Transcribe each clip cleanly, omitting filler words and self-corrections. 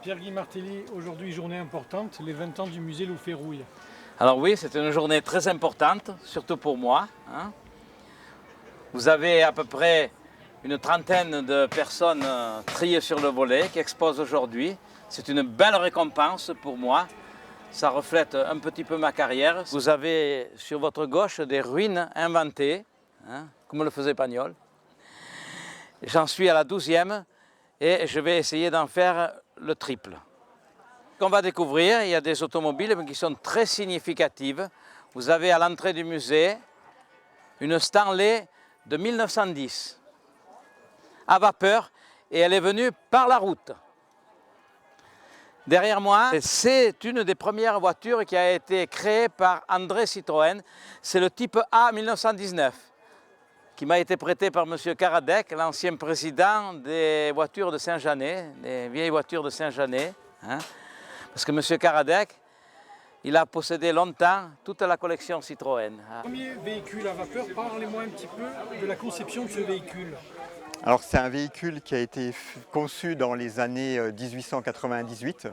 Pierre-Guy Martelly, aujourd'hui journée importante, les 20 ans du musée Loup Férouille. Alors oui, c'est une journée très importante, surtout pour moi. Vous avez à peu près une trentaine de personnes triées sur le volet qui exposent aujourd'hui. C'est une belle récompense pour moi. Ça reflète un petit peu ma carrière. Vous avez sur votre gauche des ruines inventées, comme le faisait Pagnol. J'en suis à la 12e et je vais essayer d'en faire le triple. On va découvrir, il y a des automobiles qui sont très significatives. Vous avez à l'entrée du musée une Stanley de 1910 à vapeur et elle est venue par la route. Derrière moi, c'est une des premières voitures qui a été créée par André Citroën. C'est le type A 1919 qui m'a été prêté par M. Karadec, l'ancien président des voitures de Saint-Janet, des vieilles voitures de Saint-Janet. Parce que M. Karadec, il a possédé longtemps toute la collection Citroën. Premier véhicule à vapeur, parlez-moi un petit peu de la conception de ce véhicule. Alors c'est un véhicule qui a été conçu dans les années 1898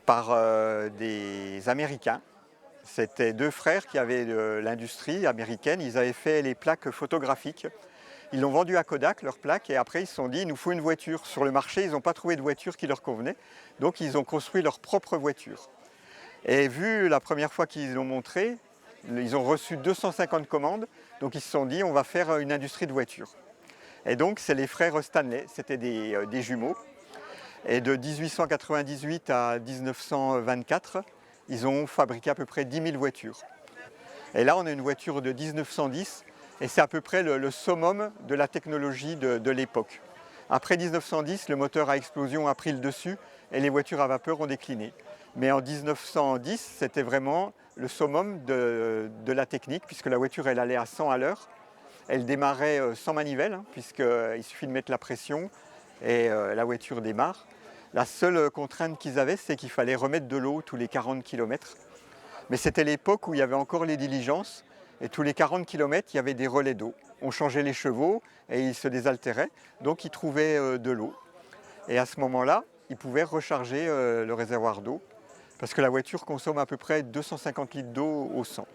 par des Américains. C'était deux frères qui avaient de l'industrie américaine, ils avaient fait les plaques photographiques. Ils l'ont vendu à Kodak, leurs plaques, et après ils se sont dit il nous faut une voiture. Sur le marché, ils n'ont pas trouvé de voiture qui leur convenait, donc ils ont construit leur propre voiture. Et vu la première fois qu'ils l'ont montré, ils ont reçu 250 commandes, donc ils se sont dit on va faire une industrie de voitures. Et donc c'est les frères Stanley, c'était des jumeaux. Et de 1898 à 1924, ils ont fabriqué à peu près 10 000 voitures. Et là on a une voiture de 1910, et c'est à peu près le summum de la technologie de l'époque. Après 1910, le moteur à explosion a pris le dessus et les voitures à vapeur ont décliné. Mais en 1910, c'était vraiment le summum de la technique, puisque la voiture elle allait à 100 à l'heure. Elle démarrait sans manivelle, puisqu'il suffit de mettre la pression et la voiture démarre. La seule contrainte qu'ils avaient, c'est qu'il fallait remettre de l'eau tous les 40 km. Mais c'était l'époque où il y avait encore les diligences, et tous les 40 km, il y avait des relais d'eau. On changeait les chevaux et ils se désaltéraient, donc ils trouvaient de l'eau. Et à ce moment-là, ils pouvaient recharger le réservoir d'eau, parce que la voiture consomme à peu près 250 litres d'eau au 100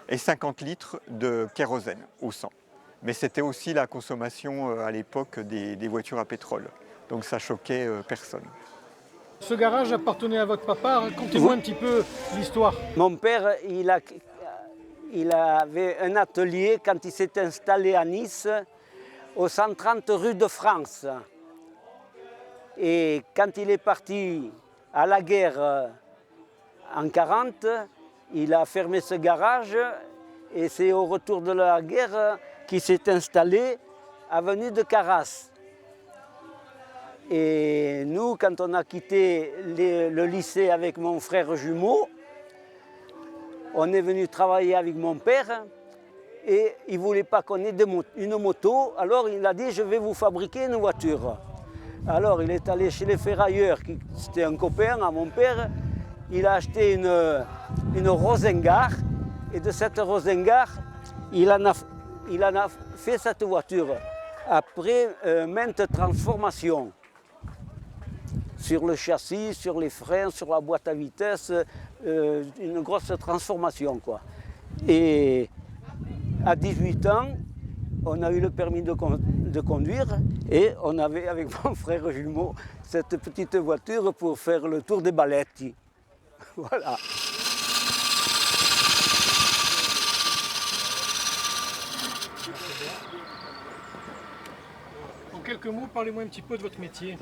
et 50 litres de kérosène au 100. Mais c'était aussi la consommation à l'époque des voitures à pétrole, donc ça choquait personne. Ce garage appartenait à votre papa, racontez-moi un petit peu l'histoire. Mon père, il avait un atelier quand il s'est installé à Nice, au 130 rue de France. Et quand il est parti à la guerre en 1940, il a fermé ce garage et c'est au retour de la guerre qu'il s'est installé avenue de Carras. Et nous, quand on a quitté le lycée avec mon frère jumeau, on est venu travailler avec mon père et il ne voulait pas qu'on ait une moto, alors il a dit je vais vous fabriquer une voiture. Alors il est allé chez les ferrailleurs, c'était un copain à mon père, il a acheté une Rosengar et de cette Rosengar, il en a fait cette voiture après maintes transformations sur le châssis, sur les freins, sur la boîte à vitesse, une grosse transformation quoi. Et à 18 ans, on a eu le permis de conduire et on avait avec mon frère jumeau cette petite voiture pour faire le tour des Baletti. Voilà. En quelques mots, parlez-moi un petit peu de votre métier.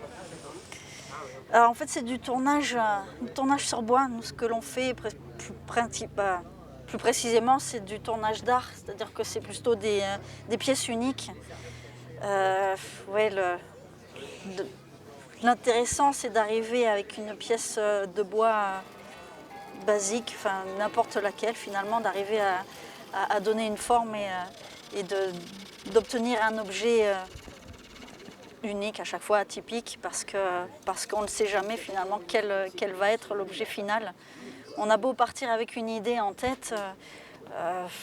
Alors, en fait, c'est du tournage sur bois. Nous, ce que l'on fait plus précisément, c'est du tournage d'art, c'est-à-dire que c'est plutôt des pièces uniques. L'intéressant, c'est d'arriver avec une pièce de bois basique, enfin n'importe laquelle finalement, d'arriver à donner une forme et d'obtenir un objet unique, à chaque fois atypique, parce qu'on ne sait jamais finalement quel va être l'objet final. On a beau partir avec une idée en tête,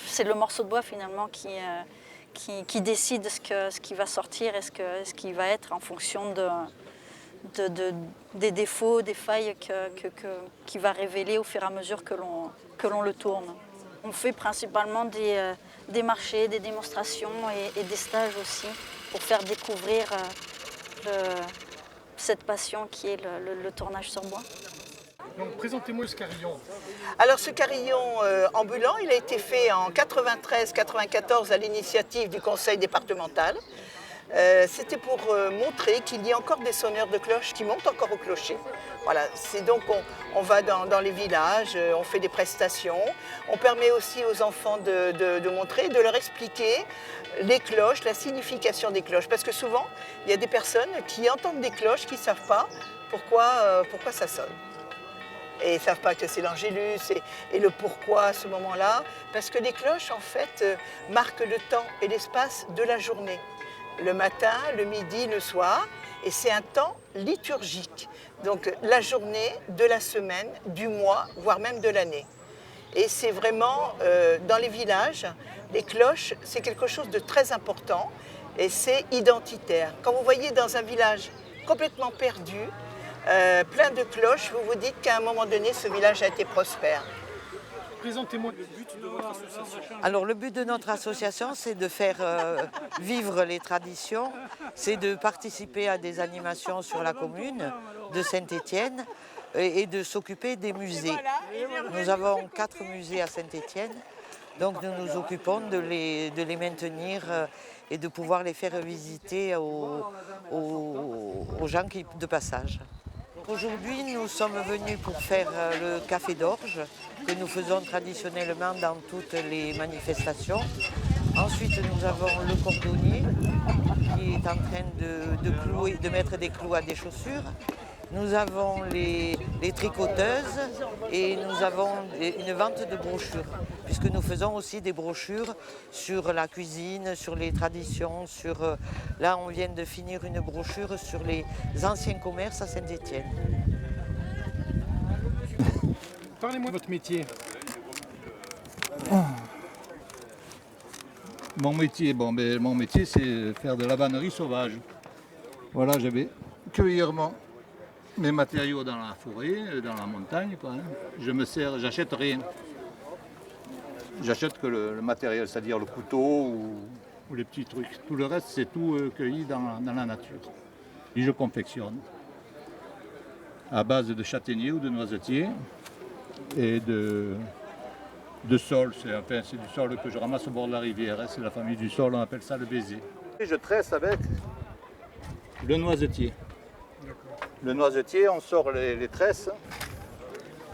c'est le morceau de bois finalement qui décide ce qui va sortir et ce qui va être en fonction des défauts, des failles qu'il va révéler au fur et à mesure que l'on le tourne. On fait principalement des marchés, des démonstrations et des stages aussi pour faire découvrir cette passion qui est le tournage sur bois. Donc présentez-moi ce carillon. Alors ce carillon ambulant, il a été fait en 93-94 à l'initiative du conseil départemental. C'était pour montrer qu'il y a encore des sonneurs de cloches qui montent encore au clocher. Voilà, c'est donc on va dans les villages, on fait des prestations. On permet aussi aux enfants de montrer, de leur expliquer les cloches, la signification des cloches. Parce que souvent, il y a des personnes qui entendent des cloches qui ne savent pas pourquoi ça sonne. Et ils ne savent pas que c'est l'Angélus et le pourquoi à ce moment-là. Parce que les cloches, en fait, marquent le temps et l'espace de la journée. Le matin, le midi, le soir. Et c'est un temps liturgique. Donc la journée de la semaine, du mois, voire même de l'année. Et c'est vraiment, dans les villages, les cloches, c'est quelque chose de très important. Et c'est identitaire. Quand vous voyez dans un village complètement perdu, plein de cloches, vous vous dites qu'à un moment donné, ce village a été prospère. Présentez-moi le but de votre association. Alors le but de notre association, c'est de faire vivre les traditions, c'est de participer à des animations sur la commune de Saint-Étienne et de s'occuper des musées. Nous avons 4 musées à Saint-Étienne, donc nous nous occupons de les maintenir et de pouvoir les faire visiter aux gens de passage. Aujourd'hui, nous sommes venus pour faire le café d'orge que nous faisons traditionnellement dans toutes les manifestations. Ensuite, nous avons le cordonnier qui est en train de mettre des clous à des chaussures. Nous avons les tricoteuses et nous avons une vente de brochures, puisque nous faisons aussi des brochures sur la cuisine, sur les traditions, là on vient de finir une brochure sur les anciens commerces à Saint-Étienne. Parlez-moi de votre métier. Mon métier c'est faire de la vannerie sauvage. Voilà, je vais cueillir mes matériaux dans la forêt, dans la montagne, quoi, hein. J'achète rien. J'achète que le matériel, c'est-à-dire le couteau ou les petits trucs. Tout le reste, c'est tout cueilli dans la nature. Et je confectionne à base de châtaignier ou de noisetier et de sol. C'est du sol que je ramasse au bord de la rivière. Hein. C'est la famille du sol, on appelle ça le baiser. Et je tresse avec le noisetier. Le noisetier, on sort les tresses.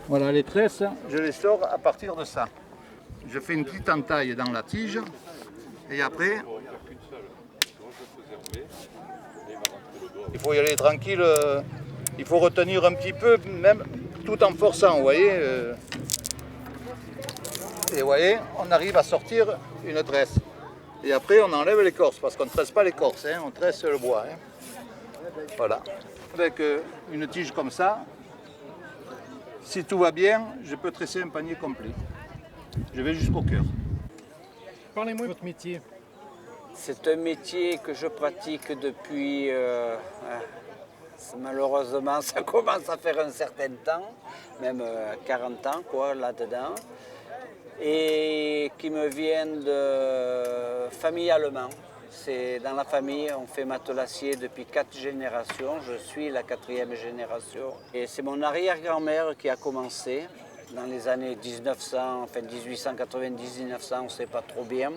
Voilà, les tresses, je les sors à partir de ça. Je fais une petite entaille dans la tige et après, il faut y aller tranquille. Il faut retenir un petit peu, même tout en forçant, vous voyez. Et vous voyez, on arrive à sortir une tresse. Et après, on enlève l'écorce, parce qu'on ne tresse pas l'écorce, hein, on tresse le bois. Hein. Voilà. Avec une tige comme ça, si tout va bien, je peux tresser un panier complet. Je vais jusqu'au cœur. Parlez-moi de votre métier. C'est un métier que je pratique depuis, malheureusement, ça commence à faire un certain temps, même 40 ans quoi, là-dedans, et qui me vient familialement. C'est dans la famille, on fait matelassier depuis 4 générations, je suis la 4e génération. Et c'est mon arrière-grand-mère qui a commencé dans les années 1890-1900, on ne sait pas trop bien.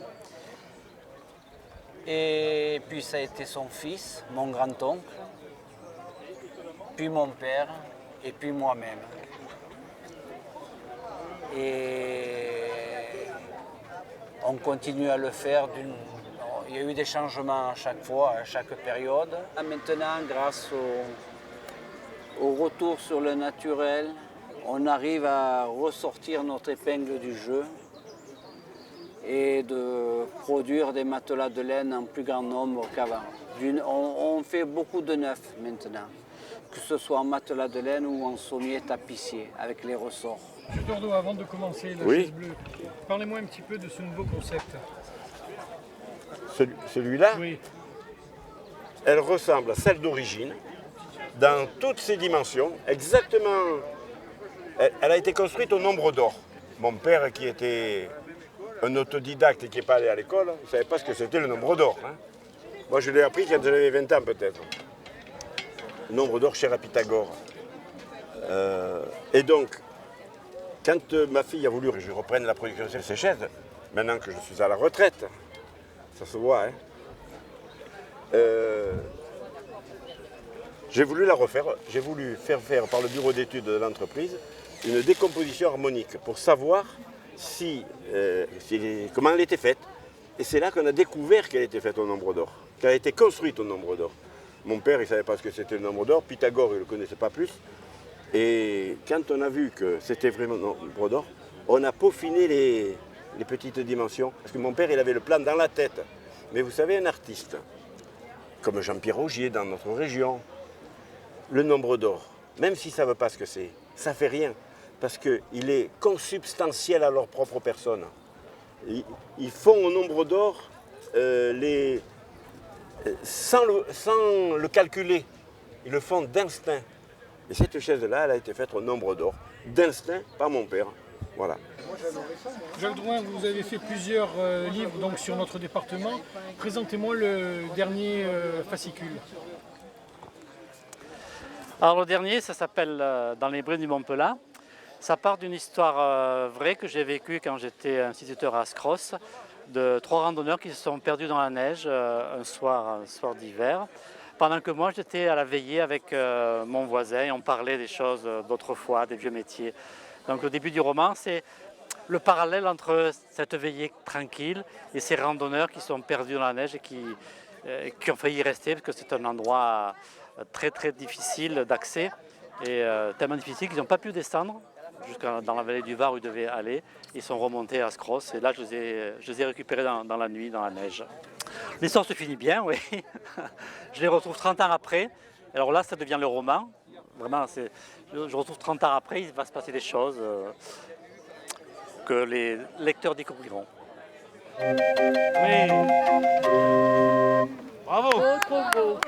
Et puis ça a été son fils, mon grand-oncle, puis mon père, et puis moi-même. Et on continue à le faire Il y a eu des changements à chaque fois, à chaque période. Maintenant, grâce au retour sur le naturel, on arrive à ressortir notre épingle du jeu et de produire des matelas de laine en plus grand nombre qu'avant. On fait beaucoup de neuf maintenant, que ce soit en matelas de laine ou en sommier tapissier avec les ressorts. M. Dordeau, avant de commencer la chaise bleue, parlez-moi un petit peu de ce nouveau concept. Celui-là, Oui. elle ressemble à celle d'origine, dans toutes ses dimensions, exactement. Elle a été construite au nombre d'or. Mon père, qui était un autodidacte et qui n'est pas allé à l'école, il ne savait pas ce que c'était le nombre d'or. Hein. Moi, je l'ai appris quand j'avais 20 ans peut-être. Le nombre d'or cher à Pythagore. Et donc, quand ma fille a voulu que je reprenne la production de ces chaises, maintenant que je suis à la retraite, ça se voit, hein, j'ai voulu la refaire. J'ai voulu faire par le bureau d'études de l'entreprise une décomposition harmonique pour savoir comment elle était faite. Et c'est là qu'on a découvert qu'elle était faite au nombre d'or, qu'elle a été construite au nombre d'or. Mon père, il ne savait pas ce que c'était le nombre d'or, Pythagore, il ne le connaissait pas plus. Et quand on a vu que c'était vraiment le nombre d'or, on a peaufiné les petites dimensions. Parce que mon père, il avait le plan dans la tête. Mais vous savez, un artiste, comme Jean-Pierre Augier dans notre région, le nombre d'or, même s'ils ne savent pas ce que c'est, ça ne fait rien. Parce qu'il est consubstantiel à leur propre personne. Ils font au nombre d'or sans le calculer. Ils le font d'instinct. Et cette chaise-là, elle a été faite au nombre d'or, d'instinct par mon père. Voilà. Jacques Drouin, vous avez fait plusieurs livres donc, sur notre département. Présentez-moi le dernier fascicule. Alors le dernier, ça s'appelle Dans les brumes du Mont-Pelin. Ça part d'une histoire vraie que j'ai vécue quand j'étais instituteur à Ascros, de 3 randonneurs qui se sont perdus dans la neige un soir d'hiver. Pendant que moi, j'étais à la veillée avec mon voisin et on parlait des choses d'autrefois, des vieux métiers. Donc le début du roman, c'est le parallèle entre cette veillée tranquille et ces randonneurs qui sont perdus dans la neige et qui ont failli y rester parce que c'est un endroit très très difficile d'accès et tellement difficile qu'ils n'ont pas pu descendre jusqu'à dans la vallée du Var où ils devaient aller. Ils sont remontés à Ascros et là je les ai récupérés dans la nuit, dans la neige. L'histoire se finit bien, oui. Je les retrouve 30 ans après. Alors là, ça devient le roman. Vraiment, je retrouve 30 ans après, il va se passer des choses que les lecteurs découvriront. Oui. Bravo. Trop beau.